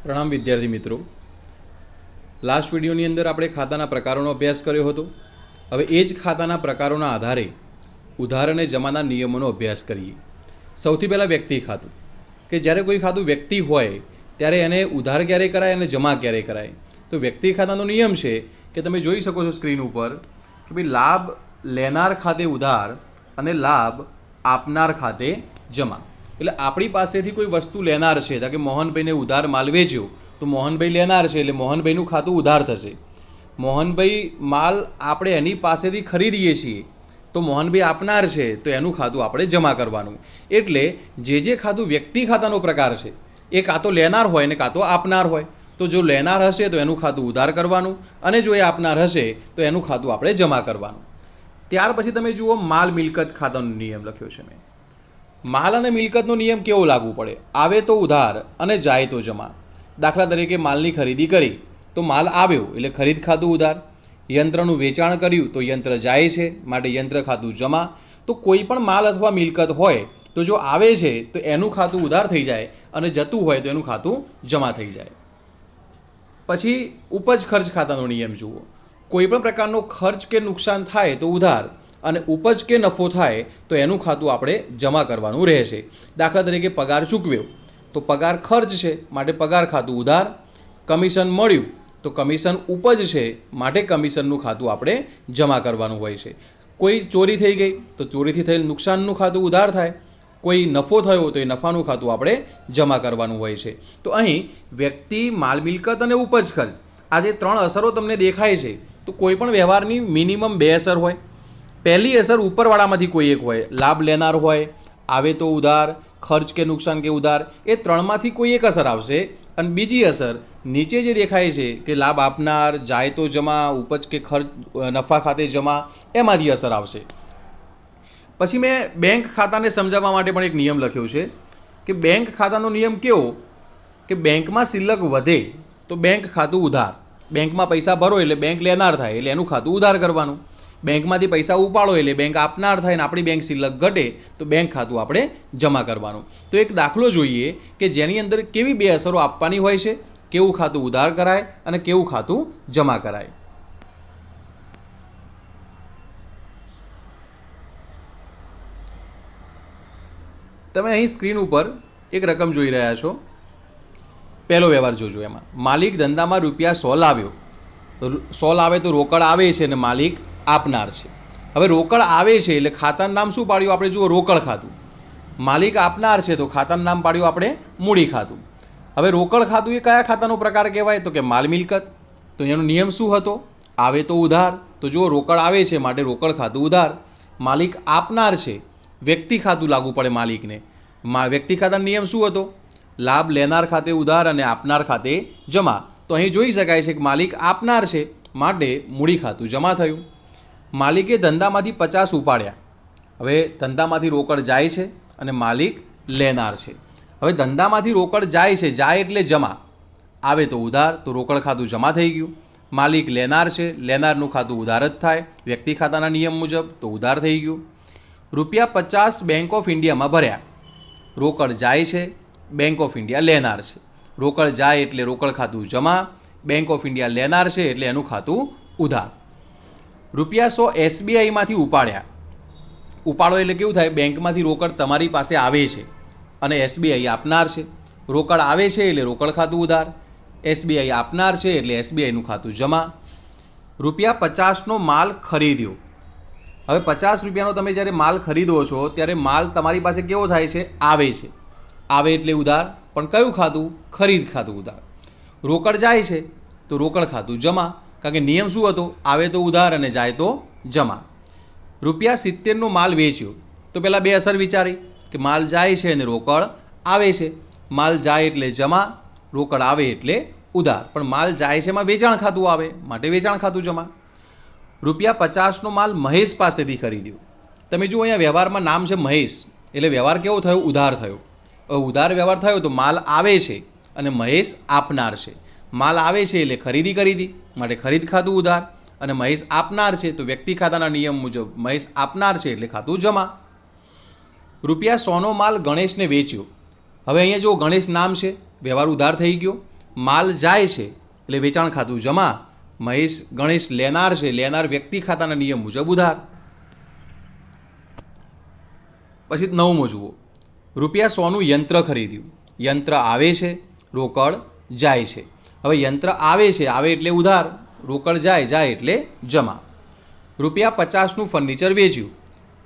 પ્રણામ વિદ્યાર્થી મિત્રો। લાસ્ટ વિડીયોની અંદર આપણે ખાતાના પ્રકારોનો અભ્યાસ કર્યો હતો। હવે એ જ ખાતાના પ્રકારોના આધારે ઉધાર અને જમાના નિયમોનો અભ્યાસ કરીએ। સૌથી પહેલાં વ્યક્તિ ખાતું, કે જ્યારે કોઈ ખાતું વ્યક્તિ હોય ત્યારે એને ઉધાર ક્યારે કરાય અને જમા ક્યારે કરાય। તો વ્યક્તિ ખાતાનો નિયમ છે કે તમે જોઈ શકો છો સ્ક્રીન ઉપર કે ભાઈ લાભ લેનાર ખાતે ઉધાર અને લાભ આપનાર ખાતે જમા। એટલે આપણી પાસેથી કોઈ વસ્તુ લેનાર છે, કે મોહનભાઈને ઉધાર માલ વેચ્યો તો મોહનભાઈ લેનાર છે એટલે મોહનભાઈનું ખાતું ઉધાર થશે। મોહનભાઈ માલ આપણે એની પાસેથી ખરીદીએ છીએ તો મોહનભાઈ આપનાર છે તો એનું ખાતું આપણે જમા કરવાનું। એટલે જે ખાતું વ્યક્તિ ખાતાનો પ્રકાર છે એ કાં તો લેનાર હોય ને કાં તો આપનાર હોય। તો જો લેનાર હશે તો એનું ખાતું ઉધાર કરવાનું અને જો એ આપનાર હશે તો એનું ખાતું આપણે જમા કરવાનું। ત્યાર પછી તમે જુઓ માલ મિલકત ખાતાનો નિયમ લખ્યો છે મેં। માલ અને મિલકતનો નિયમ કેવો લાગુ પડે? આવે તો ઉધાર અને જાય તો જમા। દાખલા તરીકે માલની ખરીદી કરી તો માલ આવ્યો એટલે ખરીદ ખાતું ઉધાર, યંત્રનું વેચાણ કર્યું તો યંત્ર જાય છે માટે યંત્ર ખાતું જમા। તો કોઈ પણ માલ અથવા મિલકત હોય તો જો આવે છે તો એનું ખાતું ઉધાર થઈ જાય અને જતું હોય તો એનું ખાતું જમા થઈ જાય। પછી ઉપજ ખર્ચ ખાતાનો નિયમ જુઓ। કોઈ પણ પ્રકારનો ખર્ચ કે નુકસાન થાય તો ઉધાર અને ઉપજ કે નફો થાય તો એનું ખાતું આપણે જમા કરવાનું રહેશે। દાખલા તરીકે પગાર ચૂકવ્યો તો પગાર ખર્ચ છે માટે પગાર ખાતું ઉધાર, કમિશન મળ્યું તો કમિશન ઉપજ છે માટે કમિશનનું ખાતું આપણે જમા કરવાનું હોય છે। કોઈ ચોરી થઈ ગઈ તો ચોરીથી થયેલ નુકસાનનું ખાતું ઉધાર થાય, કોઈ નફો થયો તો એ નફાનું ખાતું આપણે જમા કરવાનું હોય છે। તો અહીં વ્યક્તિ, માલ મિલકત અને ઉપજ ખર્ચ આ જે ત્રણ અસરો તમને દેખાય છે તો કોઈ પણ વ્યવહારની મિનિમમ બે અસર હોય। પહેલી અસર ઉપરવાળામાંથી કોઈ એક હોય, લાભ લેનાર હોય, આવે તો ઉધાર, ખર્ચ કે નુકસાન કે ઉધાર, એ ત્રણમાંથી કોઈ એક અસર આવશે। અને બીજી અસર નીચે જે દેખાય છે કે લાભ આપનાર, જાય તો જમા, ઉપજ કે ખર્ચ નફા ખાતે જમા, એમાંથી અસર આવશે। પછી મેં બેંક ખાતાને સમજાવવા માટે પણ એક નિયમ લખ્યો છે કે બેંક ખાતાનો નિયમ કેવો કે બેંકમાં શિલ્લક વધે તો બેંક ખાતું ઉધાર, બેંકમાં પૈસા ભરો એટલે બેંક લેનાર થાય એટલે એનું ખાતું ઉધાર કરવાનું। બેંકમાંથી પૈસા ઉપાડો એટલે બેંક આપનાર થાય ને આપણી બેંક શિલ્લક ઘટે તો બેંક ખાતું આપણે જમા કરવાનું। તો એક દાખલો જોઈએ કે જેની અંદર કેવી બે અસરો આપવાની હોય છે, કેવું ખાતું ઉધાર કરાય અને કેવું ખાતું જમા કરાય। તમે અહીં સ્ક્રીન ઉપર એક રકમ જોઈ રહ્યા છો। પહેલો વ્યવહાર જોજો। એમાં માલિક ધંધામાં રૂપિયા 100 લાવ્યો તો 100 લાવે તો રોકડ આવે છે અને માલિક આપનાર છે। હવે રોકડ આવે છે એટલે ખાતાનું નામ શું પાડ્યું આપણે? જુઓ, રોકડ ખાતું। માલિક આપનાર છે તો ખાતાનું નામ પાડ્યું આપણે મૂડી ખાતું। હવે રોકડ ખાતું એ કયા ખાતાનો પ્રકાર કહેવાય? તો કે માલ મિલકત। તો એનો નિયમ શું હતો? આવે તો ઉધાર। તો જુઓ, રોકડ આવે છે માટે રોકડ ખાતું ઉધાર। માલિક આપનાર છે, વ્યક્તિ ખાતું લાગુ પડે માલિકને। વ્યક્તિ ખાતાનો નિયમ શું હતો? લાભ લેનાર ખાતે ઉધાર અને આપનાર ખાતે જમા। તો અહીં જોઈ શકાય છે કે માલિક આપનાર છે માટે મૂડી ખાતું જમા થયું। માલિકે ધંધામાંથી 50 ઉપાડ્યા। હવે ધંધામાંથી રોકડ જાય છે અને માલિક લેનાર છે। હવે ધંધામાંથી રોકડ જાય છે, જાય એટલે જમા, આવે તો ઉધાર તો રોકડ ખાતું જમા થઈ ગયું। માલિક લેનાર છે, લેનારનું ખાતું ઉધાર જ થાય વ્યક્તિ ખાતાના નિયમ મુજબ તો ઉધાર થઈ ગયું। રૂપિયા 50 બેંક ઓફ ઇન્ડિયામાં ભર્યા, રોકડ જાય છે, બેંક ઓફ ઇન્ડિયા લેનાર છે। રોકડ જાય એટલે રોકડ ખાતું જમા, બેંક ઓફ ઇન્ડિયા લેનાર છે એટલે એનું ખાતું ઉધાર। રૂપિયા 100 એસબીઆઈમાંથી ઉપાડ્યા। ઉપાડો એટલે કેવું થાય? બેંકમાંથી રોકડ તમારી પાસે આવે છે અને એસબીઆઈ આપનાર છે। રોકડ આવે છે એટલે રોકડ ખાતું ઉધાર, એસબીઆઈ આપનાર છે એટલે એસબીઆઈનું ખાતું જમા। રૂપિયા 50નો માલ ખરીદ્યો। હવે 50 રૂપિયાનો તમે જ્યારે માલ ખરીદો છો ત્યારે માલ તમારી પાસે કેવો થાય છે? આવે છે। આવે એટલે ઉધાર, પણ કયું ખાતું? ખરીદ ખાતું ઉધાર। રોકડ જાય છે તો રોકડ ખાતું જમા, કારણ કે નિયમ શું હતો? આવે તો ઉધાર અને જાય તો જમા। રૂપિયા 70નો માલ વેચ્યો તો પહેલાં બે અસર વિચારી કે માલ જાય છે અને રોકડ આવે છે। માલ જાય એટલે જમા, રોકડ આવે એટલે ઉધાર, પણ માલ જાય છે એમાં વેચાણ ખાતું આવે માટે વેચાણ ખાતું જમા। રૂપિયા 50નો માલ મહેશ પાસેથી ખરીદ્યો। તમે જુઓ, અહીંયા વ્યવહારમાં નામ છે મહેશ એટલે વ્યવહાર કેવો થયો? ઉધાર થયો। ઉધાર વ્યવહાર થયો તો માલ આવે છે અને મહેશ આપનાર છે। માલ આવે છે એટલે ખરીદી કરી હતી માટે ખરીદ ખાતું ઉધાર, અને મહેશ આપનાર છે તો વ્યક્તિ ખાતાના નિયમ મુજબ મહેશ આપનાર છે એટલે ખાતું જમા। રૂપિયા 100નો માલ ગણેશને વેચ્યો। હવે અહીંયા જો ગણેશ નામ છે, વ્યવહાર ઉધાર થઈ ગયો, માલ જાય છે એટલે વેચાણ ખાતું જમા. મહેશ ગણેશ લેનાર છે, લેનાર વ્યક્તિ ખાતાના નિયમ મુજબ ઉધાર. પછી 9મો જુઓ, રૂપિયા 100નું યંત્ર ખરીદ્યું. યંત્ર આવે છે, રોકડ જાય છે. હવે યંત્ર આવે છે, આવે એટલે ઉધાર, રોકડ જાય, જાય એટલે જમા. રૂપિયા 50નું ફર્નિચર વેચ્યું,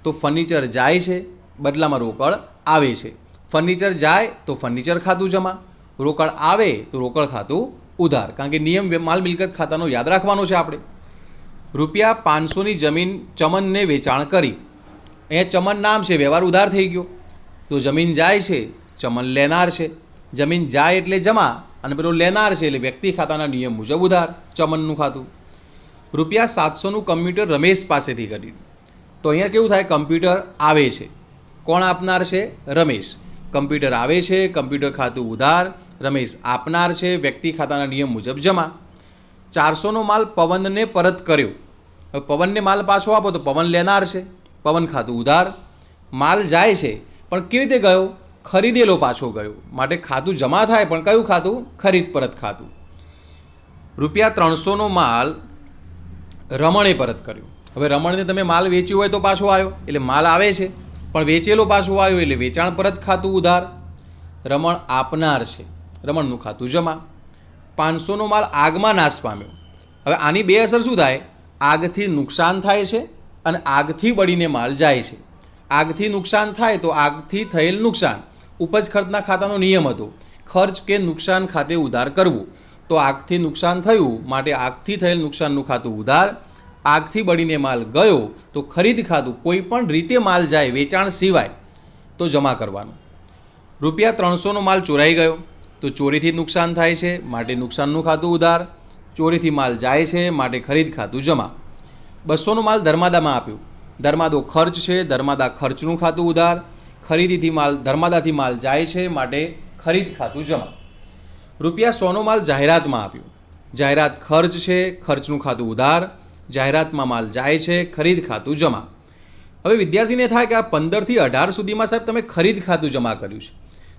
તો ફર્નિચર જાય છે, બદલામાં રોકડ આવે છે. ફર્નિચર જાય તો ફર્નિચર ખાતું જમા, રોકડ આવે તો રોકડ ખાતું ઉધાર. કારણ કે નિયમ માલ મિલકત ખાતાનો યાદ રાખવાનો છે આપણે. રૂપિયા 500ની જમીન ચમનને વેચાણ કરી. અહીંયા ચમન નામ છે, વ્યવહાર ઉધાર થઈ ગયો, તો જમીન જાય છે, ચમન લેનાર છે. જમીન જાય એટલે જમા અને પેલો લેનાર છે એટલે વ્યક્તિ ખાતાના નિયમ મુજબ ઉધાર, ચમનનું ખાતું. રૂપિયા 700નું કમ્પ્યુટર રમેશ પાસેથી ખરીદ્યું. તો અહીંયા કેવું થાય, કમ્પ્યુટર આવે છે, કોણ આપનાર છે, રમેશ. કમ્પ્યુટર આવે છે, કમ્પ્યુટર ખાતું ઉધાર, રમેશ આપનાર છે, વ્યક્તિ ખાતાના નિયમ મુજબ જમા. 400નો માલ પવનને પરત કર્યો. હવે પવનને માલ પાછો આપો તો પવન લેનાર છે, પવન ખાતું ઉધાર. માલ જાય છે પણ કેવી રીતે ગયો, ખરીદેલો પાછો ગયો, માટે ખાતું જમા થાય પણ કયું ખાતું, ખરીદ પરત ખાતું. રૂપિયા 300નો માલ રમણે પરત કર્યો. હવે રમણને તમે માલ વેચ્યો હોય તો પાછો આવ્યો એટલે માલ આવે છે, પણ વેચેલો પાછો આવ્યો એટલે વેચાણ પરત ખાતું ઉધાર. રમણ આપનાર છે, રમણનું ખાતું જમા. 500નો માલ આગમાં નાશ પામ્યો. હવે આની બે અસર શું થાય, આગથી નુકસાન થાય છે અને આગથી બળીને માલ જાય છે. આગથી નુકસાન થાય તો આગથી થયેલ નુકસાન ઉપજ ખર્ચના ખાતાનો નિયમ હતો, ખર્ચ કે નુકસાન ખાતે ઉધાર કરવું. તો આગથી નુકસાન થયું માટે આગથી થયેલ નુકસાનનું ખાતું ઉધાર. આગથી બળીને માલ ગયો તો ખરીદ ખાતું કોઈ પણ રીતે માલ જાય વેચાણ સિવાય તો જમા કરવાનું. રૂપિયા 300નો માલ ચોરાઈ ગયો તો ચોરીથી નુકસાન થાય છે માટે નુકસાનનું ખાતું ઉધાર. ચોરીથી માલ જાય છે માટે ખરીદ ખાતું જમા. 200નો માલ ધર્માદામાં આપ્યો. ધર્માદો ખર્ચ છે, ધર્માદા ખર્ચનું ખાતું ઉધાર. ખરીદીથી માલ ધર્માદાથી માલ જાય છે માટે ખરીદ ખાતું જમા. રૂપિયા 100નો માલ જાહેરાતમાં આપ્યો. જાહેરાત ખર્ચ છે, ખર્ચનું ખાતું ઉધાર. જાહેરાતમાં માલ જાય છે, ખરીદ ખાતું જમા. હવે વિદ્યાર્થીને થાય કે આ 15 થી 18 સુધીમાં સાહેબ તમે ખરીદ ખાતું જમા કર્યું છે.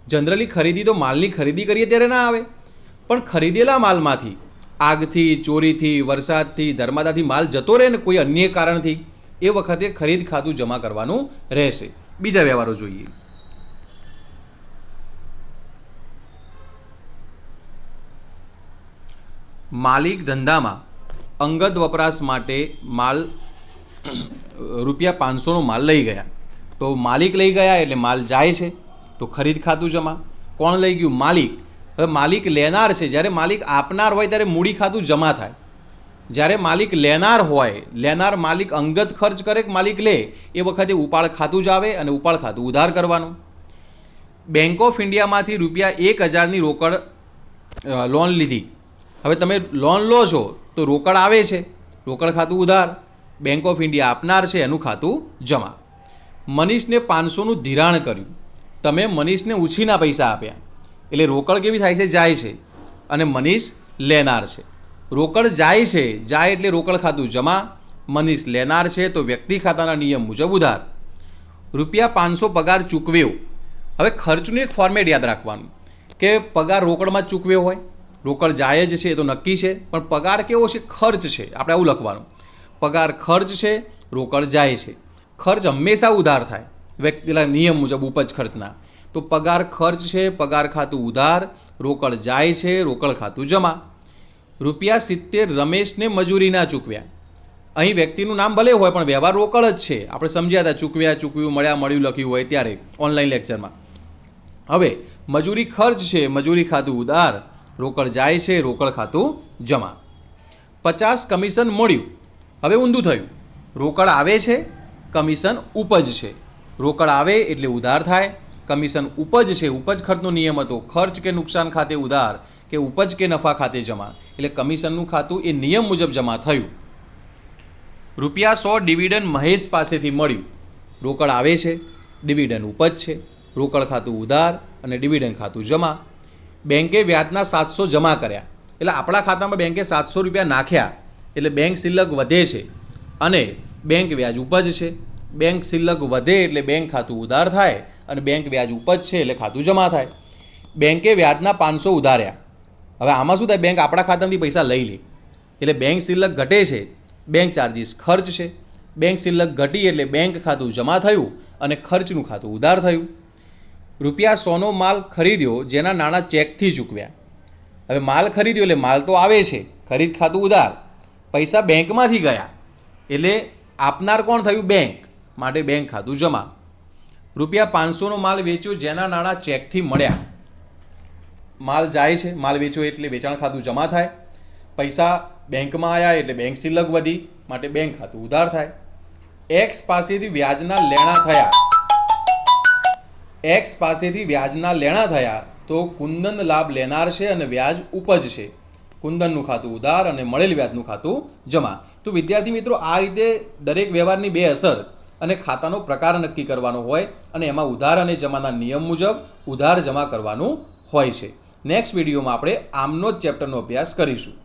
જનરલી ખરીદી તો માલની ખરીદી કરીએ ત્યારે ના આવે, પણ ખરીદેલા માલમાંથી આગથી, ચોરીથી, વરસાદથી, ધર્માદાથી માલ જતો રહે ને કોઈ અન્ય કારણથી, એ વખતે ખરીદ ખાતું જમા કરવાનું રહેશે. બીજા વ્યવહારો જોઈએ. માલિક ધંધામાં અંગત વપરાશ માટે માલ રૂપિયા 500નો માલ લઈ ગયા. તો માલિક લઈ ગયા એટલે માલ જાય છે તો ખરીદ ખાતું જમા. કોણ લઈ ગયું, માલિક. હવે માલિક લેનાર છે, જ્યારે માલિક આપનાર હોય ત્યારે મૂડી ખાતું જમા થાય. જ્યારે માલિક લેનાર હોય, લેનાર માલિક અંગત ખર્ચ કરે કે માલિક લે, એ વખતે ઉપાડ ખાતું જ આવે અને ઉપાડ ખાતું ઉધાર કરવાનું. બેંક ઓફ ઇન્ડિયામાંથી રૂપિયા 1000ની રોકડ લોન લીધી. હવે તમે લોન લો છો તો રોકડ આવે છે, રોકડ ખાતું ઉધાર. બેંક ઓફ ઇન્ડિયા આપનાર છે, એનું ખાતું જમા. મનીષને 500નું ધિરાણ કર્યું. તમે મનીષને ઉછીના પૈસા આપ્યા એટલે રોકડ કેવી થાય છે, જાય છે, અને મનીષ લેનાર છે. રોકડ જાય છે, જાય એટલે રોકડ ખાતું જમા. મનીષ લેનાર છે તો વ્યક્તિ ખાતાના નિયમ મુજબ ઉધાર. રૂપિયા 500 પગાર ચૂકવ્યો. હવે ખર્ચનું એક ફોર્મેટ યાદ રાખવાનું કે પગાર રોકડમાં જ ચૂકવ્યો હોય, રોકડ જાય જ છે એ તો નક્કી છે, પણ પગાર કેવો છે, ખર્ચ છે, આપણે આવું લખવાનું. પગાર ખર્ચ છે, રોકડ જાય છે. ખર્ચ હંમેશા ઉધાર થાય વ્યક્તિના નિયમ મુજબ ઉપજ ખર્ચના. તો પગાર ખર્ચ છે, પગાર ખાતું ઉધાર. રોકડ જાય છે, રોકડ ખાતું જમા. રૂપિયા 70 રમેશને મજૂરીના ચૂકવ્યા. અહીં વ્યક્તિનું નામ ભલે હોય પણ વ્યવહાર રોકડ જ છે. આપણે સમજ્યા હતા, ચૂકવ્યા, ચૂકવ્યું, મળ્યા, મળ્યું લખ્યું હોય ત્યારે ઓનલાઈન લેક્ચરમાં. હવે મજૂરી ખર્ચ છે, મજૂરી ખાતું ઉધાર. રોકડ જાય છે, રોકડ ખાતું જમા. 50 કમિશન મળ્યું. હવે ઊંધું થયું, રોકડ આવે છે, કમિશન ઉપજ છે. રોકડ આવે એટલે ઉધાર થાય, કમિશન ઉપજ છે, ઉપજ ખર્ચનો નિયમ હતો, ખર્ચ કે નુકસાન ખાતે ઉધાર કે ઉપજ કે નફા ખાતે જમા, એટલે કમિશનનું ખાતું એ નિયમ મુજબ જમા થયું. રૂપિયા 100 ડિવિડન્ડ મહેશ પાસેથી મળ્યું. રોકડ આવે છે, ડિવિડન્ડ ઉપજ છે, રોકડ ખાતું ઉધાર અને ડિવિડન્ડ ખાતું જમા. બેંકે વ્યાજના 700 જમા કર્યા એટલે આપણા ખાતામાં બેંકે 700 રૂપિયા નાખ્યા એટલે બેંક શિલ્લક વધે છે અને બેંક વ્યાજ ઉપજ છે. બેંક શિલ્લક વધે એટલે બેંક ખાતું ઉધાર થાય અને બેંક વ્યાજ ઉપજ છે એટલે ખાતું જમા થાય. બેંકે વ્યાજના 500 ઉધાર્યા. હવે આમાં શું થાય, બેંક આપણા ખાતામાંથી પૈસા લઈ લે એટલે બેંક શિલ્લક ઘટે છે, બેંક ચાર્જિસ ખર્ચ છે. બેંક શિલ્લક ઘટી એટલે બેંક ખાતું જમા થયું અને ખર્ચનું ખાતું ઉધાર થયું. ₹100નો માલ ખરીદ્યો જેના નાણાં ચેકથી ચૂકવ્યા. હવે માલ ખરીદ્યો એટલે માલ તો આવે છે, ખરીદ ખાતું ઉધાર, પૈસા બેંકમાંથી ગયા એટલે આપનાર કોણ થયું? બેંક, માટે બેંક ખાતું જમા. ₹500નો માલ વેચ્યો જેના નાણાં ચેકથી મળ્યા. માલ જાય છે, માલ વેચ્યો એટલે વેચાણ ખાતું જમા થાય, પૈસા બેંકમાં આવ્યા એટલે બેંક શિલ્લક વધી, માટે બેંક ખાતું ઉધાર થાય. એક્સ પાસેથી વ્યાજના લેણા થયા. એક્સ પાસેથી વ્યાજના લેણા થયા તો કુંદન લાભ લેનાર છે અને વ્યાજ ઉપજ છે. કુંદનનું ખાતું ઉધાર અને મળેલ વ્યાજનું ખાતું જમા. તો વિદ્યાર્થી મિત્રો, આ રીતે દરેક વ્યવહારની બે અસર અને ખાતાનો પ્રકાર નક્કી કરવાનો હોય અને એમાં ઉધાર અને જમાના નિયમ મુજબ ઉધાર જમા કરવાનું હોય છે. નેક્સ્ટ વિડીયોમાં આપણે આમનો જ ચેપ્ટરનો અભ્યાસ કરીશું.